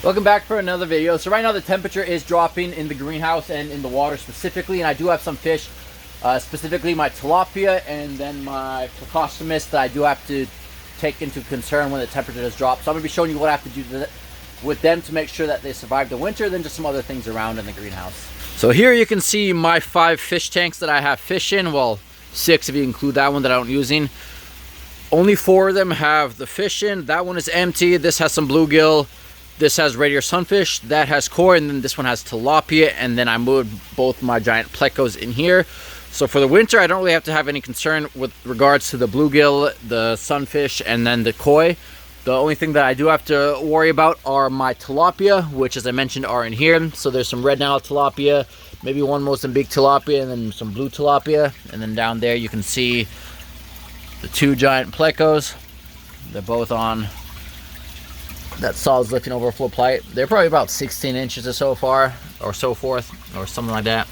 Welcome back for another video. So right now the temperature is dropping in the greenhouse and in the water specifically, and I do have some fish, specifically my tilapia and then my Plecostomus, that I do have to take into concern when the temperature does drop. So I'm going to be showing you what I have to do with them to make sure that they survive the winter, then just some other things around in the greenhouse. So here you can see my 5 fish tanks that I have fish in. Well, 6 if you include that one that I'm using. Only 4 of them have the fish in. That one is empty. This has some bluegill. This has red ear sunfish, that has koi, and then this one has tilapia, and then I moved both my giant plecos in here. So for the winter, I don't really have to have any concern with regards to the bluegill, the sunfish, and then the koi. The only thing that I do have to worry about are my tilapia, which, as I mentioned, are in here. So there's some red Nile tilapia, maybe one Mozambique tilapia, and then some blue tilapia. And then down there you can see the 2 giant plecos. They're both on that solids lifting overflow plight. They're probably about 16 inches or so far, or so forth, or something like that.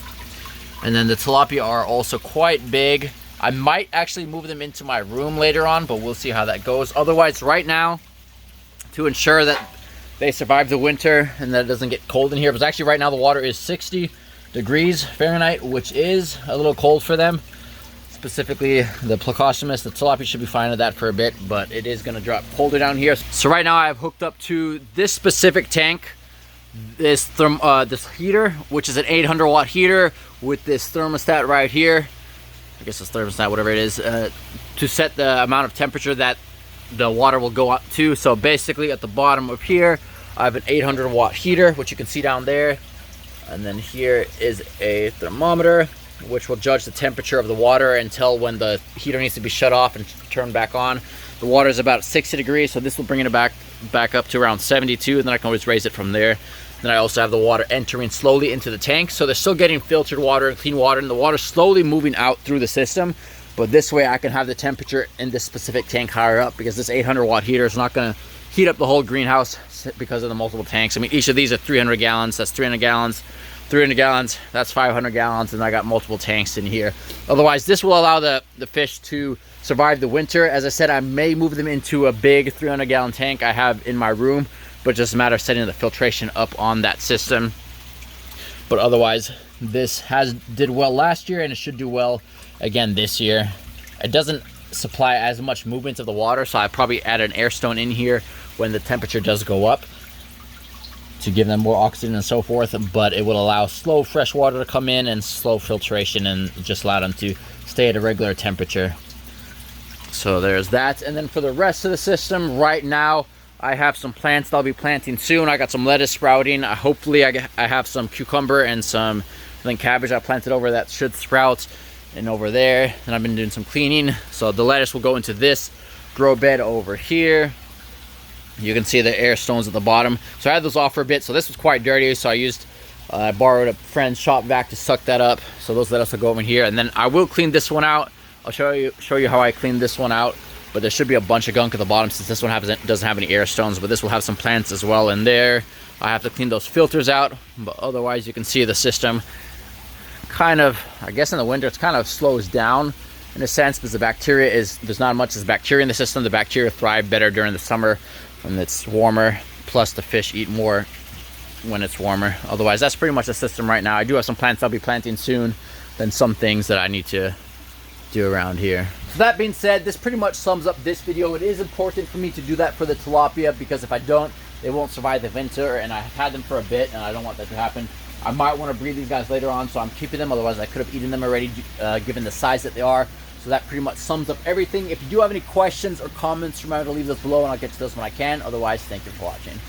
And then the tilapia are also quite big. I might actually move them into my room later on, but we'll see how that goes. Otherwise, right now, to ensure that they survive the winter and that it doesn't get cold in here, because actually right now the water is 60 degrees Fahrenheit, which is a little cold for them. Specifically the Plecostomus, the tilapia should be fine with that for a bit, but it is going to drop colder down here. So right now I have hooked up to this specific tank this heater, which is an 800 watt heater with this thermostat right here. I guess it's thermostat, whatever it is, to set the amount of temperature that the water will go up to. So basically at the bottom of here I have an 800 watt heater, which you can see down there, and then here is a thermometer which will judge the temperature of the water and tell when the heater needs to be shut off and turned back on. The water is about 60 degrees, so this will bring it back up to around 72, and then I can always raise it from there. Then I also have the water entering slowly into the tank, so they're still getting filtered water and clean water, and the water slowly moving out through the system. But this way I can have the temperature in this specific tank higher up, because this 800 watt heater is not going to heat up the whole greenhouse because of the multiple tanks. I mean, each of these are 300 gallons, that's 300 gallons. 300 gallons, that's 500 gallons, and I got multiple tanks in here. Otherwise, this will allow the fish to survive the winter. As I said, I may move them into a big 300 gallon tank I have in my room, but it's just a matter of setting the filtration up on that system. But otherwise, this did well last year, and it should do well again this year. It doesn't supply as much movement of the water, so I probably add an air stone in here when the temperature does go up, to give them more oxygen and so forth, but it will allow slow fresh water to come in and slow filtration and just allow them to stay at a regular temperature. So there's that. And then for the rest of the system, right now I have some plants that I'll be planting soon. I got some lettuce sprouting. Hopefully I have some cucumber and some, I think, cabbage I planted over that should sprout, and over there. And I've been doing some cleaning, so the lettuce will go into this grow bed over here. You can see the air stones at the bottom. So I had those off for a bit, so this was quite dirty, so I borrowed a friend's shop vac to suck that up. So those lettuce will go over here, and then I will clean this one out. I'll show you how I clean this one out, but there should be a bunch of gunk at the bottom since this one doesn't have any air stones, but this will have some plants as well in there. I have to clean those filters out, but otherwise you can see the system kind of, I guess in the winter, it's kind of slows down in a sense, because there's not much as bacteria in the system. The bacteria thrive better during the summer when it's warmer, plus the fish eat more when it's warmer. Otherwise, that's pretty much the system right now. I do have some plants I'll be planting soon, then some things that I need to do around here. So that being said, this pretty much sums up this video. It is important for me to do that for the tilapia, because if I don't, they won't survive the winter, and I've had them for a bit and I don't want that to happen. I might want to breed these guys later on, so I'm keeping them. Otherwise I could have eaten them already, given the size that they are. So that pretty much sums up everything. If you do have any questions or comments, remember to leave those below, and I'll get to those when I can. Otherwise, thank you for watching.